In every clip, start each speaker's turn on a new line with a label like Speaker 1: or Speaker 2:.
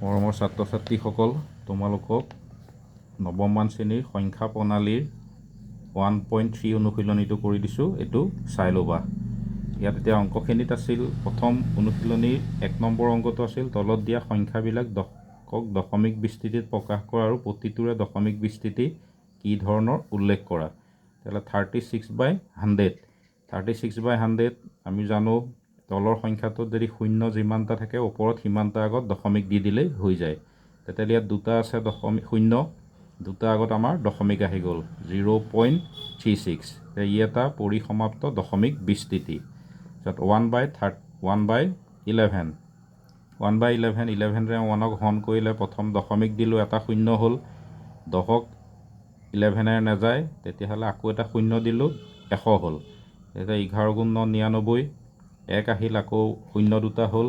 Speaker 1: মৰমৰ ছাত্ৰ ছাত্ৰীসকল, তোমালোকক নৱমমান শ্ৰেণীৰ সংখ্যা প্ৰণালীৰ 1.3 অনুশীলনীটো কৰি দিছোঁ। এইটো চাই ল'বা। ইয়াত এতিয়া অংকখিনিত আছিল, প্ৰথম অনুশীলনীৰ 1 নম্বৰ অংকটো আছিল তলত দিয়া সংখ্যাবিলাক দশমিক বিস্তৃতিত প্ৰকাশ কৰা আৰু প্ৰতিটোৰে দশমিক বিস্তৃতি কি ধৰণৰ উল্লেখ কৰা। তেতিয়াহ'লে 36/100 36/100 আমি জানো তলৰ সংখ্যাটোত যদি শূন্য যিমানটা থাকে ওপৰত সিমানটা আগত দশমিক দি দিলেই হৈ যায়। তেতিয়াহ'লে ইয়াত দুটা আছে শূন্য, দুটা আগত আমাৰ দশমিক আহি গ'ল 0.36। ই এটা পৰিসমাপ্ত দশমিক বিস্তৃতি। তাৰপিছত 1/11 11ৰে 1ক হৰণ কৰিলে প্ৰথম দশমিক দিলোঁ, এটা শূন্য হ'ল। 10ক 11ৰে নাযায়, তেতিয়াহ'লে আকৌ এটা শূন্য দিলোঁ, 100 হ'ল। তেতিয়া 11 গুণ 9 99, 1 আহিল, আকৌ শূন্য দুটা হ'ল,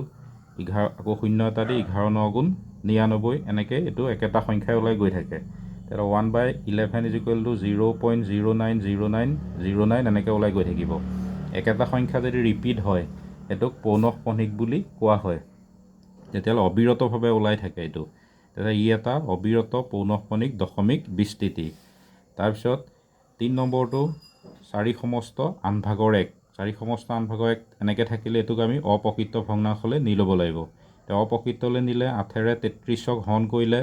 Speaker 1: 11 আকৌ শূন্য এটা দি 11 9 গুণ 99, এনেকৈ এইটো একেটা সংখ্যাই ওলাই গৈ থাকে। তেতিয়া 1/11 = 0.090909 এনেকৈ ওলাই গৈ থাকিব। একেটা সংখ্যা যদি ৰিপিট হয় এইটোক পৌনঃপুনিক বুলি কোৱা হয়। তেতিয়াহ'লে অবিৰতভাৱে ওলাই থাকে এইটো। তেতিয়া ই এটা অবিৰত পৌনঃপুনিক দশমিক বিস্তৃতি। তাৰপিছত 3 নম্বৰটো 4 সমস্ত আনভাগৰ 1। 4 সমস্ত আনভাগৰ 1 এনেকৈ থাকিলে এইটোক আমি অপ্ৰকৃত ভগ্নাংশলৈ নি ল'ব লাগিব। অপ্ৰকৃতলৈ নিলে 8ৰে 33ক হৰণ কৰিলে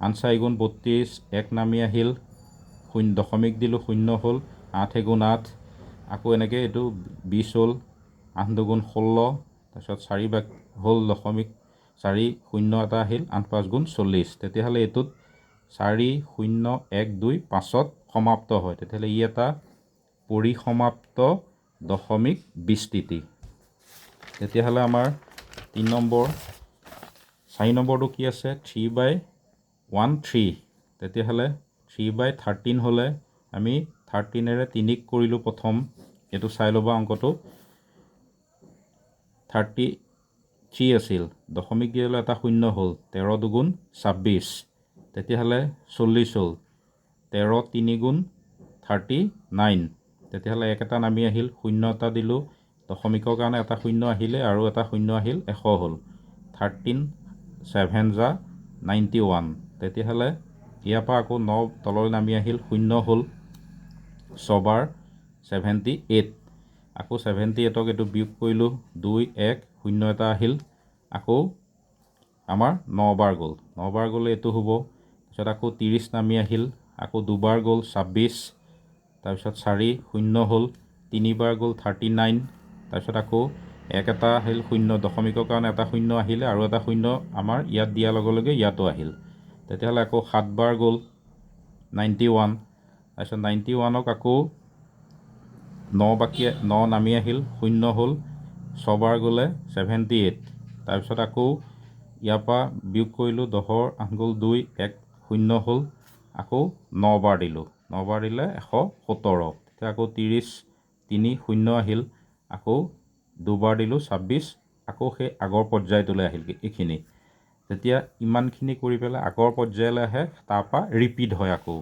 Speaker 1: আন 4 গুণ 32, 1 নামি আহিল, দশমিক দিলোঁ, শূন্য হ'ল, 8 গুণ 8, আকৌ এনেকৈ এইটো 20 হ'ল, 8 দুগুণ 16, তাৰপিছত 4 হ'ল দশমিক 4 শূন্য এটা আহিল, 8 5 গুণ 40। তেতিয়াহ'লে এইটোত 4 0 1 2 5ত সমাপ্ত হয়। তেতিয়াহ'লে ই এটা পৰিসমাপ্ত দশমিক বিস্তৃতি। তেতিয়াহ'লে আমাৰ 3 নম্বৰ 4 নম্বৰটো কি আছে 3/13। তেতিয়াহ'লে 3/13 হ'লে আমি 13ৰে 3ক কৰিলোঁ প্ৰথম, এইটো চাই ল'বা অংকটো। 33 আছিল, দশমিক দি দিলে এটা শূন্য হ'ল, 13 দুগুণ 26, তেতিয়াহ'লে 40 হ'ল, 13 3 গুণ 39, তেতিয়াহ'লে এক এটা নামি আহিল, শূন্য এটা দিলোঁ, দশমিকৰ কাৰণে এটা শূন্য আহিলে আৰু এটা শূন্য আহিল, 100 হ'ল, 13 7 যা 91। তেতিয়াহ'লে ইয়াৰ পৰা আকৌ 9 তললৈ নামি আহিল, শূন্য হ'ল, 6 বাৰ 78, আকৌ 78ক এইটো বিয়োগ কৰিলোঁ, 2 1 শূন্য এটা আহিল, আকৌ আমাৰ 9 বাৰ গ'ল, 9 বাৰ গ'লে এইটো হ'ব। তাৰপিছত আকৌ 30 নামি আহিল, আকৌ দুবাৰ গ'ল 26, তাৰপিছত 4 শূন্য হ'ল, 3 বাৰ গ'ল 39, তাৰপিছত আকৌ 1 এটা আহিল, শূন্য দশমিকৰ কাৰণে এটা শূন্য আহিলে আৰু এটা শূন্য আমাৰ ইয়াত দিয়াৰ লগে লগে ইয়াতো আহিল। তেতিয়াহ'লে আকৌ 7 বাৰ গ'ল 91, তাৰপিছত 91ক আকৌ 9 নামি আহিল, শূন্য হ'ল, 6 বাৰ গ'লে 78, তাৰপিছত আকৌ ইয়াৰ পৰা বিয়োগ কৰিলোঁ, 10ৰ 8 গ'ল 2, 1 শূন্য হ'ল, আকৌ 9 বাৰ দিলোঁ, 9 বাৰ দিলে 117, তেতিয়া আকৌ 30 3 শূন্য আহিল, আকৌ দুবাৰ দিলোঁ 26, আকৌ সেই আগৰ পৰ্যায়টোলৈ আহিল এইখিনি। যেতিয়া ইমানখিনি কৰি পেলাই আগৰ পৰ্যায়লৈ আহে, তাৰপৰা ৰিপিট হয় আকৌ।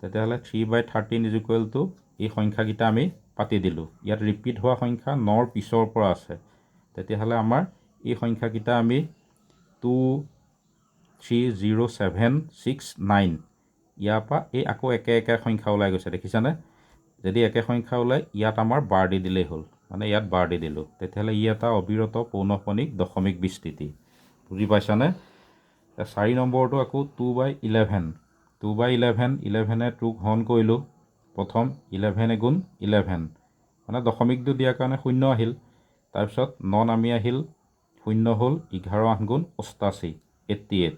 Speaker 1: তেতিয়াহ'লে 3/13 এই সংখ্যাকেইটা আমি পাতি দিলোঁ। ইয়াত ৰিপিট হোৱা সংখ্যা 9ৰ পিছৰ পৰা আছে। তেতিয়াহ'লে আমাৰ এই সংখ্যাকেইটা আমি 2 3 0 7 6 9, ইয়াৰ পৰা এই আকৌ একে একে সংখ্যা ওলাই গৈছে, দেখিছানে? যদি একে সংখ্যা ওলায় ইয়াত আমাৰ বাৰ দি দিলেই হ'ল, মানে ইয়াত বাৰ দি দিলোঁ। তেতিয়াহ'লে ই এটা অবিৰত পৌনঃপুনিক দশমিক বিস্তৃতি। বুজি পাইছানে? 4 নম্বৰটো আকৌ 2/11 2/11 11ৰে 2ক হৰণ কৰিলোঁ, প্ৰথম 11 গুণ 11, মানে দশমিকটো দিয়াৰ কাৰণে শূন্য আহিল, তাৰপিছত 9 নামি আহিল, শূন্য হ'ল, 11 8 গুণ 88 88,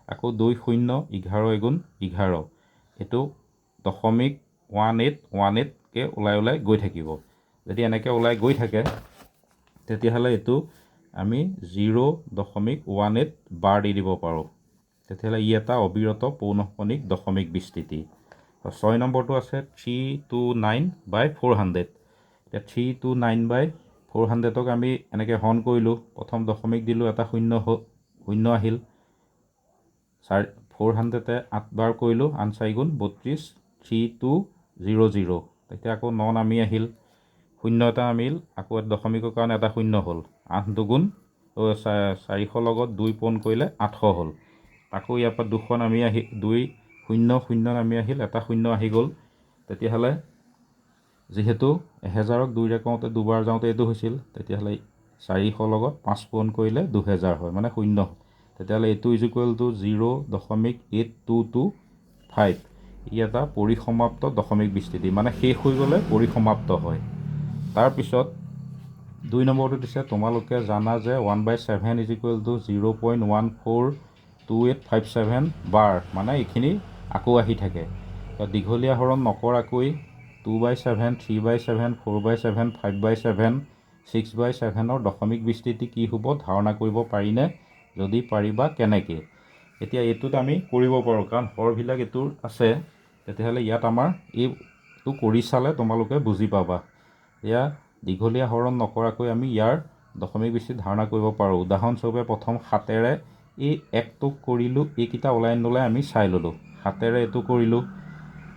Speaker 1: আকৌ 2 শূন্য, 11 গুণ 11, এইটো দশমিক 1818কে ওলাই ওলাই গৈ থাকিব। যদি এনেকৈ ওলাই গৈ থাকে তেতিয়াহ'লে এইটো আমি 0.18 বাৰ দি দিব পাৰোঁ। তেতিয়াহ'লে ই এটা অবিৰত পৌনঃপুনিক দশমিক বিস্তৃতি। 6 নম্বৰটো আছে 329/400। এতিয়া 329/400ক আমি এনেকৈ হৰণ কৰিলোঁ, প্ৰথম দশমিক দিলোঁ, এটা শূন্য আহিল, 400তে 8 বাৰ কৰিলোঁ, আন 4 গুণ 32, 3200, তেতিয়া আকৌ 9 নামি আহিল, শূন্য এটা নামিল, আকৌ দশমিকৰ কাৰণে এটা শূন্য হ'ল, 8 দুগুণ 400 লগত 2 পূৰণ কৰিলে 800 হ'ল, তাকো ইয়াৰ পৰা 2 নামি আহি 2 0 0 নামি আহিল, এটা 0 আহি গ'ল। তেতিয়াহ'লে যিহেতু 1000ক 2ৰে কওঁতে দুবাৰ যাওঁতে এইটো হৈছিল, তেতিয়াহ'লে 400 লগত 5 পূৰণ কৰিলে 2000 হয়, মানে 0। তেতিয়াহ'লে এইটো ইজ ইকুৱেল টু 0.8225। ই এটা পৰিসমাপ্ত দশমিক বিস্তৃতি, মানে শেষ হৈ গ'লে পৰিসমাপ্ত হয়। তাৰপিছত 2 নম্বৰটো দিছে, তোমালোকে জানা যে 1/7 ইজ ইকুৱেল টু 0.142857 বাৰ, মানে এইখিনি আকৌ আহি থাকে। দীঘলীয়া হৰণ নকৰাকৈ 2/7, 3/7, 4/7, 5/7, 6/7ৰ দশমিক বিস্তৃতি কি হ'ব ধাৰণা কৰিব পাৰিনে? যদি পাৰিবা কেনেকৈ? এতিয়া এইটোত আমি কৰিব পাৰোঁ, কাৰণ হৰবিলাক এইটোৰ আছে। তেতিয়াহ'লে ইয়াত আমাৰ এইটো কৰি চালে তোমালোকে বুজি পাবা। এয়া দীঘলীয়া হৰণ নকৰাকৈ আমি ইয়াৰ দশমিক বিস্তৃতি ধাৰণা কৰিব পাৰোঁ। উদাহৰণস্বৰূপে প্ৰথম 7ৰে এই 1টোক কৰিলোঁ, এইকেইটা ওলাই নোলাই আমি চাই ল'লোঁ। 7ৰে এইটো কৰিলোঁ,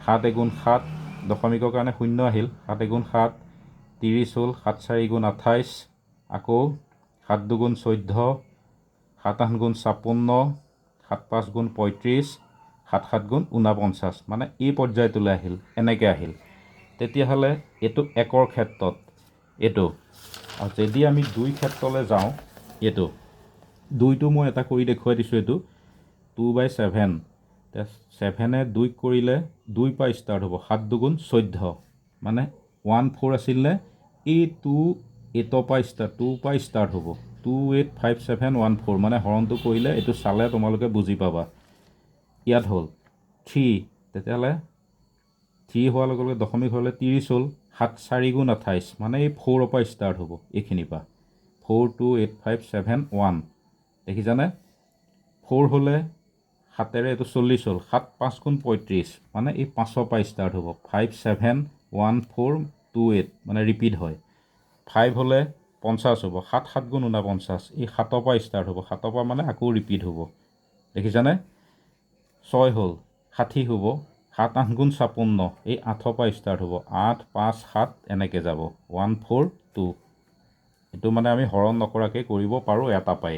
Speaker 1: 7 × 7 দশমিকৰ কাৰণে 0 আহিল, 7 × 7 30 হ'ল, 7 4 × 28, আকৌ 7 2 × 14, 7 8 × 56, 7 5 × 35, 7 7 × 49, মানে এই পৰ্যায়টোলৈ আহিল, এনেকৈ আহিল। তেতিয়াহ'লে এইটো 1ৰ ক্ষেত্ৰত এইটো, আৰু যদি আমি 2 ক্ষেত্ৰলৈ যাওঁ, এইটো 2টো মই এটা কৰি দেখুৱাই দিছোঁ। এইটো 2/7, 7এ 2ক কৰিলে 2ৰ পৰা ষ্টাৰ্ট হ'ব, 7 2 × 14, মানে 14 আছিল নে? এই 28ৰ পৰা ষ্টাৰ্ট, 2ৰ পৰা ষ্টাৰ্ট হ'ব, 285714, মানে হৰণটো কৰিলে এইটো চালে তোমালোকে বুজি পাবা। ইয়াত হ'ল 3, তেতিয়াহ'লে 3 হোৱাৰ লগে লগে দশমিক হ'লে 30 হ'ল, 7 4 × 28, মানে এই 4ৰ পৰা ষ্টাৰ্ট হ'ব, এইখিনিৰ পৰা 42857 দেখিছানে? 4 হ'লে 7ৰে এইটো 40 হ'ল, 7 5 × 35, মানে এই 5ৰ পৰা ষ্টাৰ্ট হ'ব, 571428, মানে ৰিপিট হয়। 5 হ'লে 50 হ'ব, 7 7 × 49, এই 7ৰ পৰা ষ্টাৰ্ট হ'ব, 7ৰ পৰা মানে আকৌ ৰিপিট হ'ব, দেখিছানে? 6 হ'ল 60 হ'ব, 7 8 × 56, এই 8ৰ পৰা ষ্টাৰ্ট হ'ব, 8 5 7 এনেকৈ যাব, 142। এইটো মানে আমি হৰণ নকৰাকৈ কৰিব পাৰোঁ এটা পাই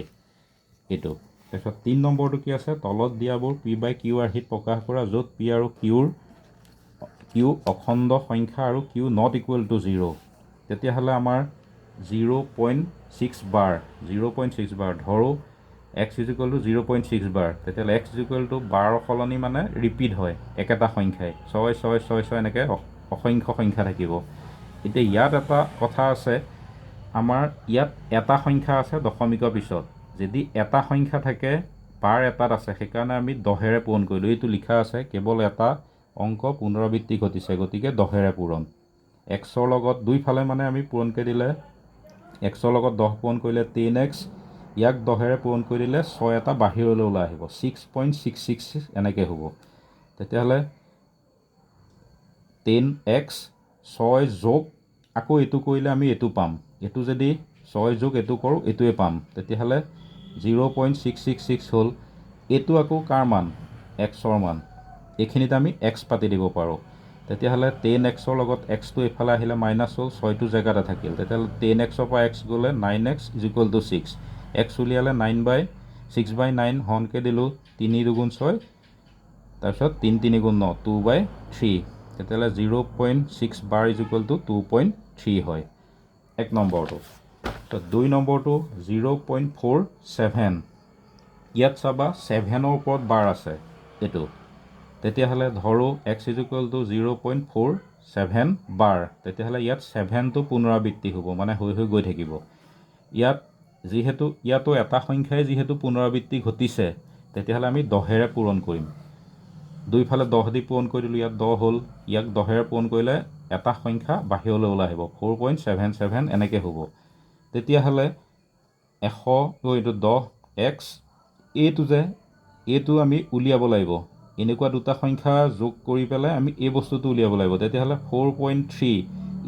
Speaker 1: এইটো। তাৰপিছত 3 নম্বৰটো কি আছে? তলত দিয়াবোৰ P/Q আৰ্হিত প্ৰকাশ কৰা, য'ত P আৰু Q অখণ্ড সংখ্যা আৰু Q নট ইকুৱেল টু 0। তেতিয়াহ'লে আমাৰ 0.6 বাৰ, 0.6 বাৰ ধৰোঁ, x ইজ ইকুৱেল টু 0.6 বাৰ। তেতিয়াহ'লে x ইজ ইকুৱেল টু 12 সলনি মানে ৰিপিট হয় একেটা সংখ্যাই, 6 6 6 6 এনেকৈ অসংখ্য সংখ্যা থাকিব। এতিয়া ইয়াত এটা কথা আছে, আমাৰ ইয়াত এটা সংখ্যা আছে দশমিকৰ পিছত, যদি এটা সংখ্যা থাকে বাৰ এটাত আছে, সেইকাৰণে আমি 10ৰে পূৰণ কৰিলোঁ। এইটো লিখা আছে কেৱল এটা অংক পুনৰাবৃত্তি ঘটিছে, গতিকে 10ৰে পূৰণ। xৰ লগত দুইফালে মানে আমি পূৰণকৈ দিলে, xৰ লগত 10 পূৰণ কৰিলে 10x, ইয়াক 10ৰে পূৰণ কৰি দিলে 6 এটা বাহিৰলৈ ওলাই আহিব, 6.666 এনেকৈ হ'ব। তেতিয়াহ'লে 10x 6 যোগ আকৌ এইটো কৰিলে আমি এইটো পাম, এইটো যদি 6 যোগ এইটো কৰোঁ এইটোৱে পাম। তেতিয়াহ'লে 0.666 হ'ল। এইটো আকৌ কাৰ মান? xৰ মান। এইখিনিত আমি x পাতি দিব পাৰোঁ। তেতিয়াহ'লে 10xৰ লগত xটো এইফালে আহিলে মাইনাছ হ'ল, 6টো জেগাতে থাকিল। তেতিয়াহ'লে 10xৰ পৰা x গ'লে 9x is equal to 6, x উলিয়ালে 6/9 হৰণকৈ দিলোঁ, 3 2 × 6, তাৰপিছত 3 3 × 9, 2/3। তেতিয়াহ'লে 0.6 বাৰ ইজ ইকুৱেল টু 2.3 হয় 1 নম্বৰটো। তো 2 নম্বৰটো 0.47, ইয়াত চাবা 7ৰ ওপৰত বাৰ আছে এইটো। তেতিয়াহ'লে ধৰোঁ x ইজ ইকুৱেল টু 0.47 বাৰ, তেতিয়াহ'লে ইয়াত 7টো পুনৰাবৃত্তি হ'ব, মানে হৈ হৈ গৈ থাকিব। ইয়াত যিহেতু ইয়াতো এটা সংখ্যাই যিহেতু পুনৰাবৃত্তি ঘটিছে, তেতিয়াহ'লে আমি 10ৰে পূৰণ কৰিম। দুইফালে 10 দি পূৰণ কৰি দিলোঁ, ইয়াত 10 হ'ল, ইয়াক 10ৰে পূৰণ কৰিলে এটা সংখ্যা বাহিৰলৈ ওলাই আহিব, 4.77 এনেকৈ হ'ব। তেতিয়াহ'লে 10x, এইটো আমি উলিয়াব লাগিব, এনেকুৱা দুটা সংখ্যা যোগ কৰি পেলাই আমি এই বস্তুটো উলিয়াব লাগিব। তেতিয়াহ'লে 4.3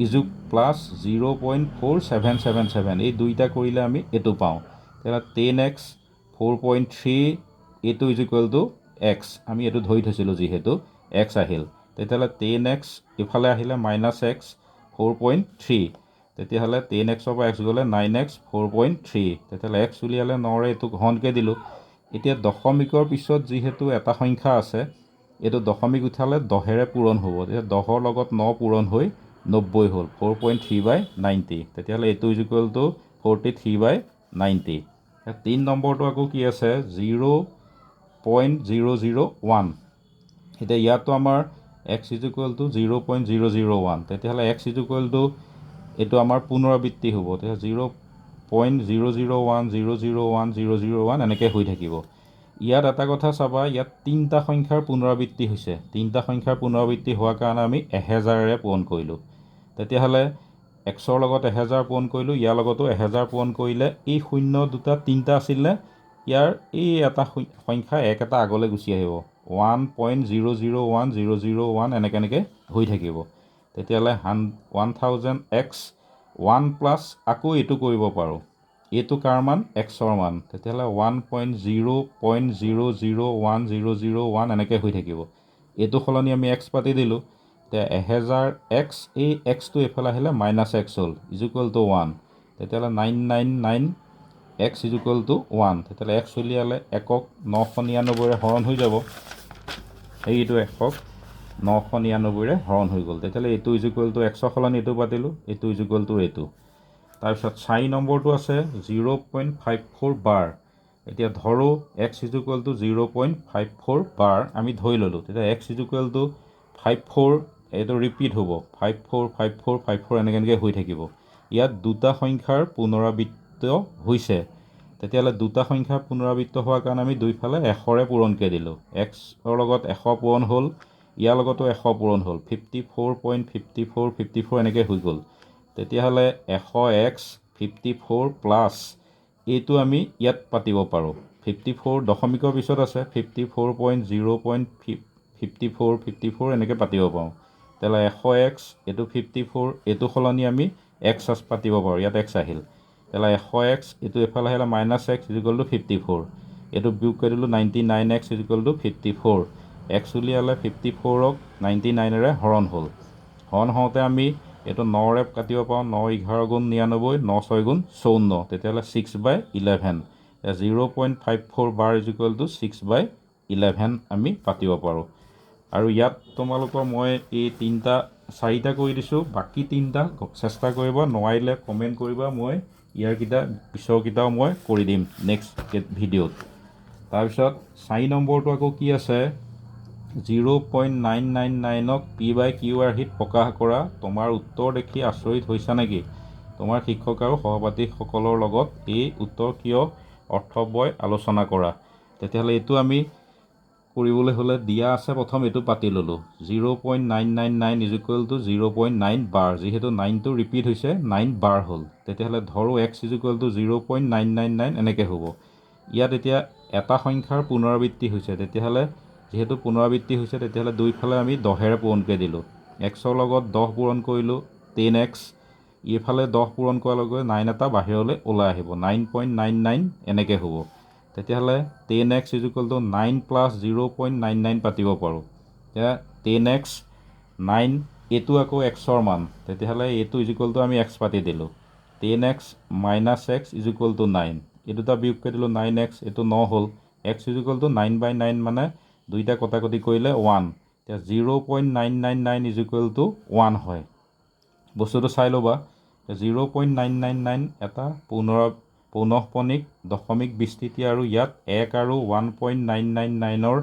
Speaker 1: ইজোগ প্লাছ 0.4777, এই দুইটা কৰিলে আমি এইটো পাওঁ। তেতিয়াহ'লে 10x 4.3, এইটো ইজ ইকুৱেল টু x, আমি এইটো ধৰি থৈছিলোঁ যিহেতু x আহিল। তেতিয়াহ'লে 10x ইফালে আহিলে -x 4.3, তেতিয়াহ'লে 10xৰ পৰা x গ'লে 9x 4.3, তেতিয়াহ'লে x উলিয়ালে 9ৰে এইটো ঘনকৈ দিলোঁ, এতিয়া দশমিকৰ পিছত যিহেতু এটা সংখ্যা আছে, এইটো দশমিক উঠালে 10ৰে পূৰণ হ'ব। তেতিয়া 10ৰ লগত 9 পূৰণ হৈ 90 হ'ল, 4.3/90। তেতিয়াহ'লে এইটো ইজ ইকুৱেল টু 43/90। 3 নম্বৰটো আকৌ কি আছে, 0.001। এতিয়া ইয়াতো আমাৰ x ইজ ইকুৱেল টু 0.001। তেতিয়াহ'লে x ইজ ইকুৱেল টু এইটো আমাৰ পুনৰাবৃত্তি হ'ব। তেতিয়া 0.001001001 এনেকৈ হৈ থাকিব। ইয়াত এটা কথা চাবা, ইয়াত 3টা সংখ্যাৰ পুনৰাবৃত্তি হৈছে। 3টা সংখ্যাৰ পুনৰাবৃত্তি হোৱাৰ কাৰণে আমি 1000ৰে পূৰণ কৰিলোঁ। তেতিয়াহ'লে xৰ লগত 1000 পূৰণ কৰিলোঁ, ইয়াৰ লগতো 1000 পূৰণ কৰিলে এই শূন্য দুটা 3টা আছিলে, ইয়াৰ এই এটা সংখ্যা এটা আগলৈ গুচি আহিব, 1.0010001 এনেকৈ হৈ থাকিব। তেতিয়াহ'লে 1000x 1 প্লাছ আকৌ এইটো কৰিব পাৰোঁ, এইটো কাৰ মান, xৰ মান। তেতিয়াহ'লে 1.0.0010001 এনেকৈ হৈ থাকিব। এইটো সলনি আমি x পাতি দিলোঁ। এতিয়া 1000x, এই xটো এইফালে আহিলে -x হ'ল, ইজ ইকুৱেল টু 1। তেতিয়াহ'লে 999x ইজ ইকুৱেল টু 1। তেতিয়াহ'লে x উলিয়ালে 1ক 999ৰে হৰণ হৈ যাব, এইটো 1ক 999ৰে হৰণ হৈ গ'ল। তেতিয়াহ'লে এইটো ইজ ইকুৱেল টু xৰ সলনি এইটো পাতিলোঁ, এইটো ইজ ইকুৱেল টু এইটো। তাৰপিছত 4 নম্বৰটো আছে 0.54 বাৰ। এতিয়া ধৰোঁ x ইজ ইকুৱেল টু 0.54 বাৰ আমি ধৰি ল'লোঁ। তেতিয়া x ইজ ইকুৱেল টু 54, এইটো ৰিপিট হ'ব, 545454 এনেকৈ হৈ থাকিব। ইয়াত দুটা সংখ্যাৰ পুনৰাবৃত্ত হৈছে। তেতিয়াহ'লে দুটা সংখ্যাৰ পুনৰাবৃত্ত হোৱাৰ কাৰণে আমি দুইফালে 100ৰে পূৰণকৈ দিলোঁ। xৰ লগত 100 পূৰণ হ'ল, ইয়াৰ লগতো 100 পূৰণ হ'ল, 54.5454 এনেকৈ হৈ গ'ল। তেতিয়াহ'লে 100x 54 প্লাছ এইটো আমি ইয়াত পাতিব পাৰোঁ। 54 দশমিকৰ পিছত আছে, 54.0.5454 এনেকৈ পাতিব পাৰোঁ। তেতিয়াহ'লে 100x, এইটো 54, এইটো সলনি আমি x পাতিব পাৰোঁ, ইয়াত x আহিল। তেতিয়াহ'লে 100x, এইটো এইফালে আহিলে -x ইজ ইকুৱেল টু 54। এইটো বিয়োগ কৰি দিলোঁ, 99x is equal to 54। x উলিয়ালে 54ক 99ৰে হৰণ হ'ল। হৰণ হওঁতে আমি এইটো 9ৰে কাটিব পাৰোঁ, 9 11 গুণ 99, 9 6 গুণ 54। তেতিয়াহ'লে 6/11। 0.54 বাৰ ইজ ইকুৱেল টু 6/11 আমি পাতিব পাৰোঁ। আৰু ইয়াত তোমালোকৰ মই এই 4টা কৰি দিছোঁ, বাকী 3টা চেষ্টা কৰিবা, নোৱাৰিলে কমেণ্ট কৰিবা, মই পিছৰকেইটাও মই কৰি দিম নেক্সট ভিডিঅ'ত। তাৰপিছত 4 নম্বৰটো আকৌ কি আছে, 0.999ক p/q আৰ্হিত প্ৰকাশ কৰা। তোমাৰ উত্তৰ দেখি আচৰিত হৈছা নেকি? তোমাৰ শিক্ষক আৰু সহপাঠীসকলৰ লগত এই উত্তৰ কিয় অৰ্থৱয় আলোচনা কৰা। তেতিয়াহ'লে এইটো আমি কৰিবলৈ হ'লে দিয়া আছে, প্ৰথম এইটো পাতি ল'লোঁ, 0.999 ইজ ইকুৱেল টু 0.9 বাৰ। যিহেতু 9টো ৰিপিট হৈছে, 9 বাৰ হ'ল। তেতিয়াহ'লে ধৰোঁ x ইজ ইকুৱেল টু 0.999 এনেকৈ হ'ব। ইয়াত এতিয়া এটা সংখ্যাৰ পুনৰাবৃত্তি হৈছে। তেতিয়াহ'লে যিহেতু পুনৰাবৃত্তি হৈছে, তেতিয়াহ'লে দুইফালে আমি 10ৰে পূৰণকৈ দিলোঁ। xৰ লগত 10 পূৰণ কৰিলোঁ, 10x, এইফালে 10 পূৰণ কৰাৰ লগে লগে 9 এটা বাহিৰলৈ ওলাই আহিব, 9.99 এনেকৈ হ'ব। তেতিয়াহ'লে 10x is equal to 9 plus 0.99 পাতিব পাৰোঁ। এতিয়া 10x 9, এইটো আকৌ xৰ মান। তেতিয়াহ'লে এইটো ইজ ইকুৱেল টু আমি x পাতি দিলোঁ, 10x - x is equal to 9। এই দুটা বিয়োগ কৰি দিলোঁ, 9x, এইটো 9 হ'ল। x ইজ ইকুৱেল টু 9/9 মানে দুইটা কটাকটি কৰিলে 1। এতিয়া 0.999 ইজ ইকুৱেল টু 1 হয়। বস্তুটো চাই ল'বা, 0.999 এটা পৌনঃপুনিক দশমিক বিস্তৃতি, আৰু ইয়াত 1 আৰু 1.999ৰ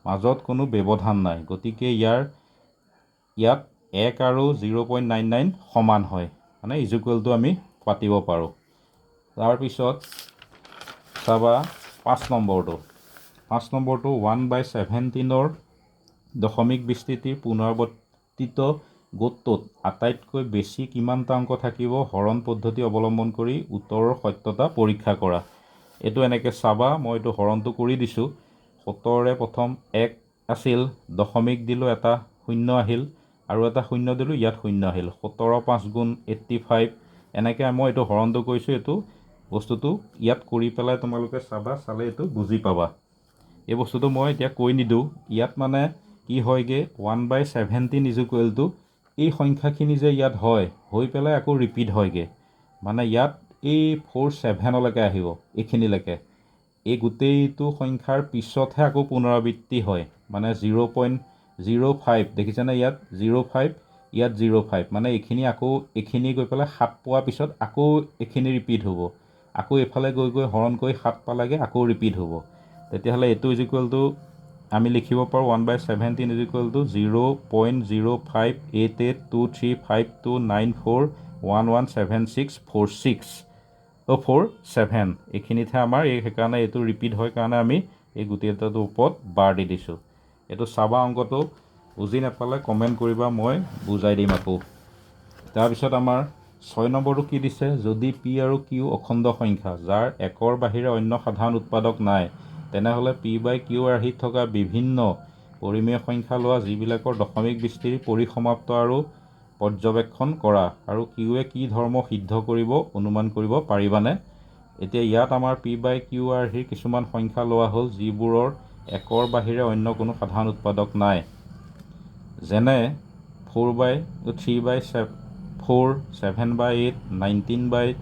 Speaker 1: মাজত কোনো ব্যৱধান নাই। গতিকে ইয়াত 1 আৰু 0.99 সমান হয়, মানে ইজ ইকুৱেল টু আমি পাতিব পাৰোঁ। তাৰপিছত চাবা 5 নম্বৰটো। 1/17ৰ দশমিক বিস্তৃতিৰ পুনৰাৱৰ্তিত গোটটোত আটাইতকৈ বেছি কিমানটা অংক থাকিব, হৰণ পদ্ধতি অৱলম্বন কৰি উত্তৰৰ সত্যতা পৰীক্ষা কৰা। এইটো এনেকৈ চাবা, মই এইটো হৰণটো কৰি দিছোঁ। 17ৰে প্ৰথম 1 আছিল, দশমিক দিলোঁ, এটা 0 আহিল, আৰু এটা 0 দিলোঁ, ইয়াত 0 আহিল, 17 5 গুণ 85 এনেকৈ মই এইটো হৰণটো কৰিছোঁ। এইটো বস্তুটো ইয়াত কৰি পেলাই তোমালোকে চাবা, চালে এইটো বুজি পাবা। এই বস্তুটো মই এতিয়া কৈ নিদিওঁ। ইয়াত মানে কি হয়গৈ, 1/17 ইজ ইকুৱেল টু এই সংখ্যাখিনি যে ইয়াত হয়, হৈ পেলাই আকৌ ৰিপিট হয়গৈ, মানে ইয়াত এই 47লৈকে আহিব, এইখিনিলৈকে। এই গোটেইটো সংখ্যাৰ পিছতহে আকৌ পুনৰাবৃত্তি হয় মানে 0.05 দেখিছেনে ইয়াত 05 ইয়াত 05 মানে এইখিনি আকৌ এইখিনি গৈ পেলাই 7 পোৱাৰ পিছত আকৌ এইখিনি ৰিপিট হ'ব আকৌ এফালে গৈ গৈ হৰণ কৰি 7 পালেগে আকৌ ৰিপিট হ'ব তেতিয়াহ'লে এইটো ইজ ইকুৱেল টু আমি লিখিব পাৰোঁ 1/17 ইজ ইকুৱেল টু 0.0588235294117646 47 এইখিনিতহে আমাৰ সেইকাৰণে এইটো ৰিপিট হয় কাৰণে আমি এই গোটেইটোৰ ওপৰত বাৰ দি দিছোঁ এইটো চাবা অংকটো বুজি নাপালে কমেণ্ট কৰিবা মই বুজাই দিম আকৌ তাৰপিছত আমাৰ 6 নম্বৰটো কি দিছে যদি পি আৰু কিউ অখণ্ড সংখ্যা যাৰ একৰ বাহিৰে অন্য সাধাৰণ উৎপাদক নাই তেনেহ'লে পি বাই কিউ ৰাশিত থকা বিভিন্ন পৰিমেয় সংখ্যা লোৱা যিবিলাকৰ দশমিক বিস্তৃতি পৰিসমাপ্ত আৰু পৰ্যবেক্ষণ কৰা আৰু কিউৱে কি ধৰ্ম সিদ্ধ কৰিব অনুমান কৰিব পাৰিবানে এতিয়া ইয়াত আমাৰ পি বাই কিউ ৰাশিৰ কিছুমান সংখ্যা লোৱা হ'ল যিবোৰৰ একৰ বাহিৰে অন্য কোনো সাধাৰণ উৎপাদক নাই যেনে 3/4 7/8 19/20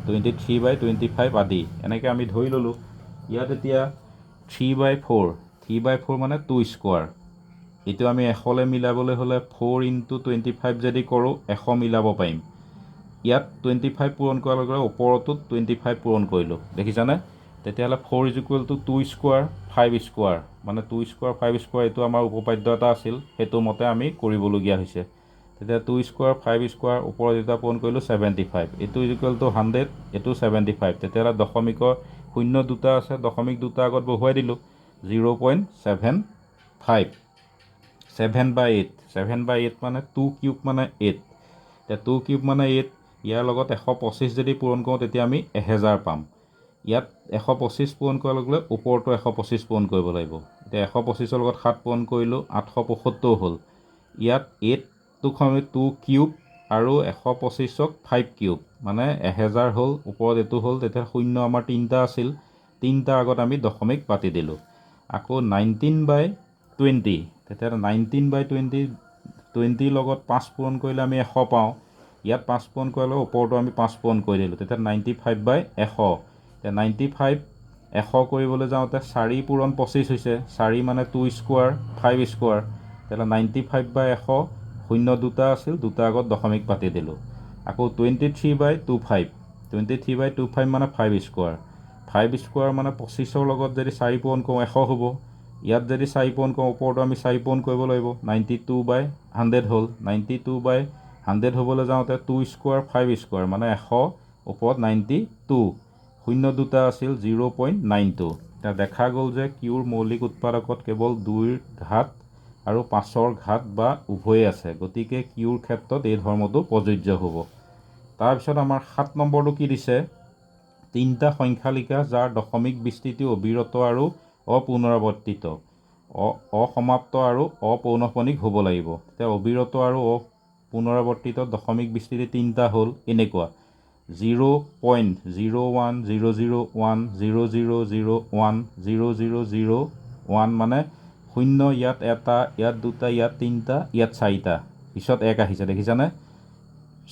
Speaker 1: 23/25 আদি এনেকৈ আমি ধৰি ল'লোঁ ইয়াত এতিয়া 3/4 মানে 2 স্কোৱাৰ এইটো আমি 100লৈ মিলাবলৈ হ'লে 4 × 25 যদি কৰোঁ 100 মিলাব পাৰিম ইয়াত 25 পূৰণ কৰাৰ লগে লগে ওপৰতো 25 পূৰণ কৰিলোঁ দেখিছানে তেতিয়াহ'লে 4 is equal to 2 square 5 square মানে 2 স্কোৱাৰ 5 স্কোৱাৰ এইটো আমাৰ উপপাদ্য এটা আছিল সেইটো মতে আমি কৰিবলগীয়া হৈছে তেতিয়া 2 স্কোৱাৰ 5 স্কোৱাৰ ওপৰত যেতিয়া পূৰণ কৰিলোঁ 75 এইটো ইজ ইকুৱেল টু 100 এইটো 75 তেতিয়াহ'লে দশমিকৰ শূন্য দুটা আছে দশমিক দুটা আগত বহুৱাই দিলোঁ 0.75 7/8 7/8 মানে 2 কিউব মানে 8 এতিয়া 2 কিউব মানে 8 ইয়াৰ লগত 125 যদি পূৰণ কৰোঁ তেতিয়া আমি 1000 পাম ইয়াত 125 পূৰণ কৰাৰ লগে লগে ওপৰতো 125 পূৰণ কৰিব লাগিব এতিয়া 125ৰ লগত 7 পূৰণ কৰিলোঁ 875 হ'ল ইয়াত 8টোক আমি 2 কিউব আৰু 125ক 5 কিউব মানে 1000 হ'ল ওপৰত এইটো হ'ল তেতিয়া শূন্য আমাৰ 3টা আছিল 3টাৰ আগত আমি দশমিক পাতি দিলোঁ আকৌ 19/20 তেতিয়া 19/20 লগত 5 পূৰণ কৰিলে আমি 100 পাওঁ ইয়াত 5 পূৰণ কৰিলে ওপৰতো আমি 5 পূৰণ কৰি দিলোঁ তেতিয়া 95/100 এতিয়া 95 100 কৰিবলৈ যাওঁতে 4 পূৰণ 25 হৈছে 4 মানে 2 স্কোৱাৰ 5 স্কোৱাৰ তেতিয়া 95/100 শূন্য দুটা আছিল দুটা আগত দশমিক পাতি দিলোঁ আকৌ 23/25 23/25 মানে 5 স্কোৱাৰ 5 স্কোৱাৰ মানে 25ৰ লগত যদি 4 পূৰণ কৰোঁ 100 হ'ব ইয়াত যদি 4 পূৰণ কৰোঁ ওপৰতো আমি 4 পূৰণ কৰিব লাগিব 92/100 হ'ল 92/100 হ'বলৈ যাওঁতে 2 স্কোৱাৰ 5 স্কোৱাৰ মানে 100 ওপৰত 92 শূন্য দুটা আছিল 0.92 এতিয়া দেখা গ'ল যে কিউৰ মৌলিক উৎপাদকত কেৱল 2ৰ ঘাত আৰু 5ৰ ঘাত বা উভয়ে আছে গতিকে কিউৰ ক্ষেত্ৰত এই ধৰ্মটো প্ৰযোজ্য হ'ব তাৰপিছত আমাৰ 7 নম্বৰটো কি দিছে তিনিটা সংখ্যা লিখা যাৰ দশমিক বিস্তৃতি অবিৰত আৰু অপুনৰাবৰ্তিত অসমাপ্ত আৰু অপৌনঃপুনিক হ'ব লাগিব এতিয়া অবিৰত আৰু অপুনৰাবৰ্তিত দশমিক বিস্তৃতি তিনিটা হ'ল এনেকুৱা 0.0100100010001 মানে 0 ইয়াত এটা ইয়াত দুটা ইয়াত তিনিটা ইয়াত চাৰিটা পিছত 1 আহিছে দেখিছানে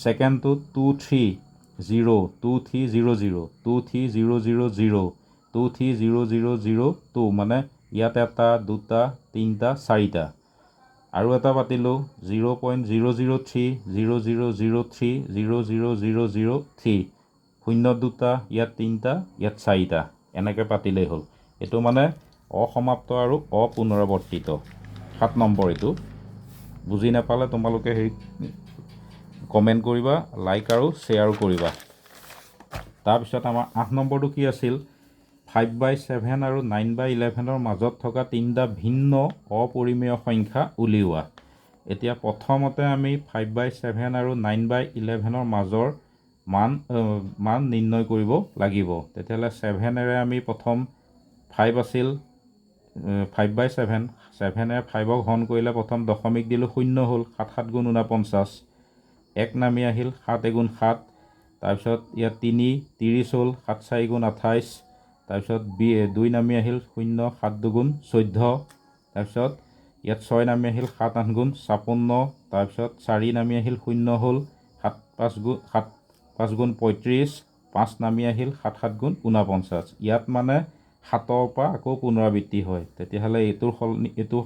Speaker 1: ছেকেণ্ডটো 2300 2300 2300 23000 মানে ইয়াত এটা দুটা তিনিটা চাৰিটা আৰু এটা পাতিলোঁ 0.003 0003 00003 শূন্য দুটা ইয়াত তিনিটা ইয়াত চাৰিটা এনেকৈ পাতিলেই হ'ল এইটো মানে অসমাপ্ত আৰু অপুনৰাবৰ্তিত 7 নম্বৰ এইটো বুজি নাপালে তোমালোকে হেৰি কমেণ্ট কৰিবা লাইক আৰু শ্বেয়াৰো কৰিবা তাৰপিছত আমাৰ 8 নম্বৰটো কি আছিল 5/7 আৰু 9/11ৰ মাজত থকা তিনিটা ভিন্ন অপৰিমেয় সংখ্যা উলিওৱা এতিয়া প্ৰথমতে আমি 5/7 আৰু 9/11ৰ মাজৰ মান নিৰ্ণয় কৰিব লাগিব তেতিয়াহ'লে 7ৰে আমি প্ৰথম 5 আছিল 5/7 7ৰে 5ক হৰণ কৰিলে প্ৰথম দশমিক দিলোঁ 0 হ'ল 7 7 গুণ 49 1 নামি আহিল 7 এগুণ 7 তাৰপিছত ইয়াত 30 হ'ল 7 4 গুণ 28 তাৰপিছত 2 নামি আহিল 0 7 2 গুণ 14 তাৰপিছত ইয়াত 6 নামি আহিল 7 8 গুণ 56 তাৰপিছত 4 নামি আহিল 0 হ'ল 7 5 গুণ 35 5 নামি আহিল 7 7 গুণ 49 ইয়াত মানে 7ৰ পৰা আকৌ পুনৰাবৃত্তি হয় তেতিয়াহ'লে এইটোৰ সলনি এইটো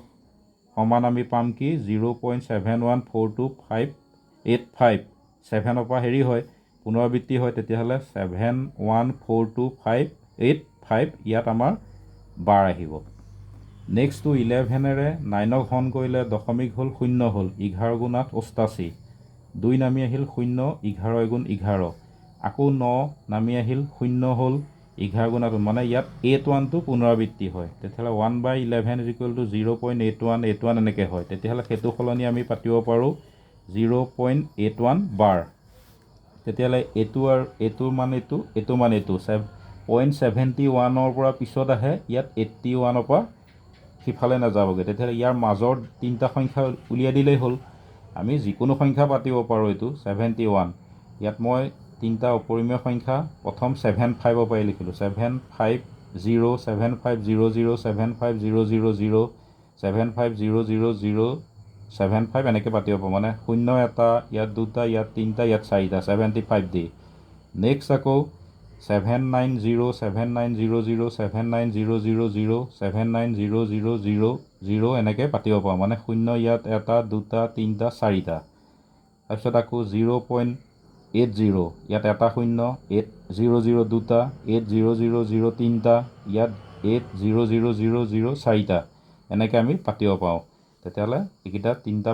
Speaker 1: সমান আমি পাম কি 0.7142585 7ৰ পৰা হেৰি হয় পুনৰাবৃত্তি হয় তেতিয়াহ'লে 7142585 ইয়াত আমাৰ বাৰ আহিব নেক্সটটো 11ৰে 9ক হৰণ কৰিলে দশমিক হ'ল 0 হ'ল 11 গুণ 8 88 2 নামি আহিল 0 11 গুণ 11 আকৌ 9 নামি আহিল 0 হ'ল 11 গুণ 8 মানে ইয়াত 8 পুনৰাবৃত্তি হয় তেতিয়াহ'লে 1/11 0.8181 এনেকৈ হয় তেতিয়াহ'লে সেইটো সলনি আমি পাতিব পাৰোঁ 0.81 বাৰ তেতিয়াহ'লে এইটো আৰু এইটোৰ মান এইটো মান এইটো 0.71ৰ পৰা পিছত আহে ইয়াত 81ৰ পৰা সিফালে নাযাবগৈ তেতিয়াহ'লে ইয়াৰ মাজৰ তিনিটা সংখ্যা উলিয়াই দিলেই হ'ল আমি যিকোনো সংখ্যা পাতিব পাৰোঁ এইটো 71 ইয়াত মই তিনিটা অপৰিমেয় সংখ্যা প্ৰথম 75ৰ পৰাই লিখিলোঁ 750 75000 75000 7500075 এনেকৈ পাতিব পাৰোঁ মানে 0 এটা ইয়াত দুটা ইয়াত তিনিটা ইয়াত চাৰিটা 75 দি নেক্সট আকৌ 790 7900 79000 79000 এনেকৈ পাতিব পাৰোঁ মানে 0 ইয়াত এটা দুটা তিনিটা চাৰিটা তাৰপিছত আকৌ 0.80 ইয়াত এটা 0 800 দুটা 80000 তিনিটা ইয়াত 80000 চাৰিটা এনেকৈ আমি পাতিব পাৰোঁ তেতিয়াহ'লে এইকেইটা তিনিটা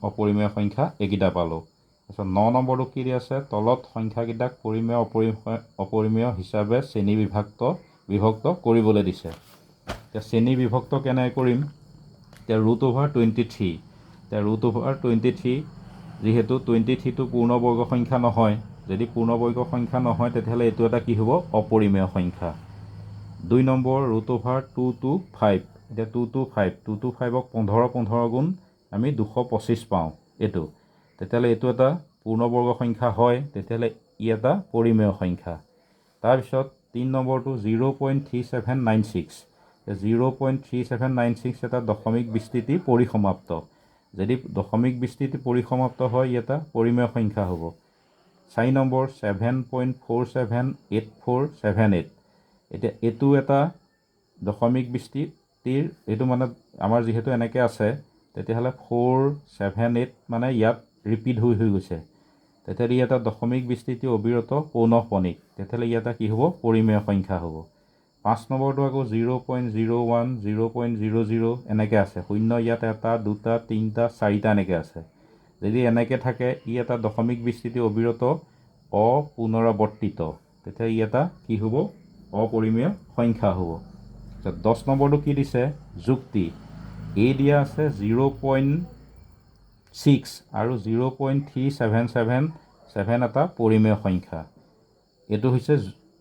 Speaker 1: অপৰিমেয় সংখ্যা এইকেইটা পালোঁ তাৰপিছত 9 নম্বৰটো কি দি আছে তলত সংখ্যাকেইটাক পৰিমেয় অপৰিমেয় হিচাপে শ্ৰেণী বিভক্ত কৰিবলৈ দিছে এতিয়া শ্ৰেণী বিভক্ত কেনেকৈ কৰিম এতিয়া √23 এতিয়া √23 যিহেতু 23টো পূৰ্ণবৰ্গ সংখ্যা নহয় যদি পূৰ্ণবৰ্গ সংখ্যা নহয় তেতিয়াহ'লে এইটো এটা কি হ'ব অপৰিমেয় সংখ্যা 2 নম্বৰ √225 এতিয়া 225ক 15 গুণ আমি 225 পাওঁ এইটো তেতিয়াহ'লে এইটো এটা পূৰ্ণবৰ্গ সংখ্যা হয় তেতিয়াহ'লে ই এটা পৰিমেয় সংখ্যা তাৰপিছত 3 নম্বৰটো 0.3796 0.3796 এটা দশমিক বিস্তৃতি পৰিসমাপ্ত যদি দশমিক বিস্তৃতি পৰিসমাপ্ত হয় ই এটা পৰিমেয় সংখ্যা হ'ব 4 নম্বৰ 7.478478 এতিয়া এইটো এটা দশমিক বিস্তৃতিৰ এইটো মানে আমাৰ যিহেতু এনেকৈ আছে তেতিয়াহ'লে 478 মানে ইয়াত ৰিপিট হৈ গৈছে তেতিয়াহ'লে ই এটা দশমিক বিস্তৃতি অবিৰত পৌনঃপুনিক তেতিয়াহ'লে ই এটা কি হ'ব পৰিমেয় সংখ্যা হ'ব 5 নম্বৰটো আকৌ 0.01 0.00 এনেকৈ আছে 0 ইয়াত এটা দুটা তিনিটা চাৰিটা এনেকৈ আছে যদি এনেকৈ থাকে ই এটা দশমিক বিস্তৃতি অবিৰত অপুনৰাৱৰ্তিত তেতিয়া ই এটা কি হ'ব অপৰিমেয় সংখ্যা হ'ব 10 নম্বৰটো কি দিছে যুক্তি এ দিয়া আছে 0.6 আৰু 0.3777 এটা পৰিমেয় সংখ্যা এইটো হৈছে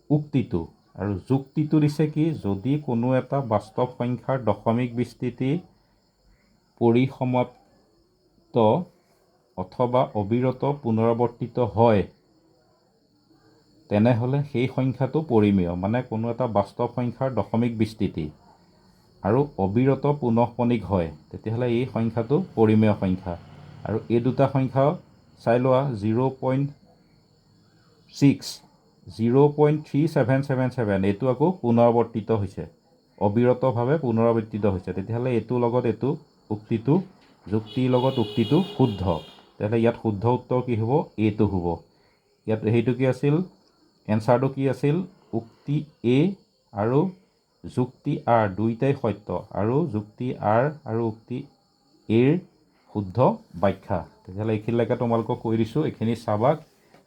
Speaker 1: উক্তিটো আৰু যুক্তিটো দিছে কি যদি কোনো এটা বাস্তৱ সংখ্যাৰ দশমিক বিস্তৃতি পৰিসমাপ্ত অথবা অবিৰত পুনৰাৱৰ্তিত হয় তেনেহ'লে সেই সংখ্যাটো পৰিমেয় মানে কোনো এটা বাস্তৱ সংখ্যাৰ দশমিক বিস্তৃতি আৰু অবিৰত পুনঃপুনিক হয় তেতিয়াহ'লে এই সংখ্যাটো পৰিমেয় সংখ্যা আৰু এই দুটা সংখ্যাও চাই লোৱা 0.6 0.3777 এইটো আকৌ পুনৰাৱৰ্তিত হৈছে অবিৰতভাৱে পুনৰাবৰ্তিত হৈছে তেতিয়াহ'লে এইটোৰ লগত এইটো উক্তিটো যুক্তিৰ লগত উক্তিটো শুদ্ধ তেতিয়াহ'লে ইয়াত শুদ্ধ উত্তৰ কি হ'ব এইটো হ'ব ইয়াত সেইটো কি আছিল এনচাৰটো কি আছিল উক্তি এ আৰু যুক্তি আৰ দুইটাই সত্য আৰু যুক্তি আৰ আৰু উক্তি এৰ শুদ্ধ ব্যাখ্যা তেতিয়াহ'লে এইখিনিলৈকে তোমালোকক কৈ দিছোঁ এইখিনি চাবা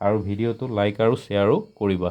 Speaker 1: আৰু ভিডিঅ'টো লাইক আৰু শ্বেয়াৰো কৰিবা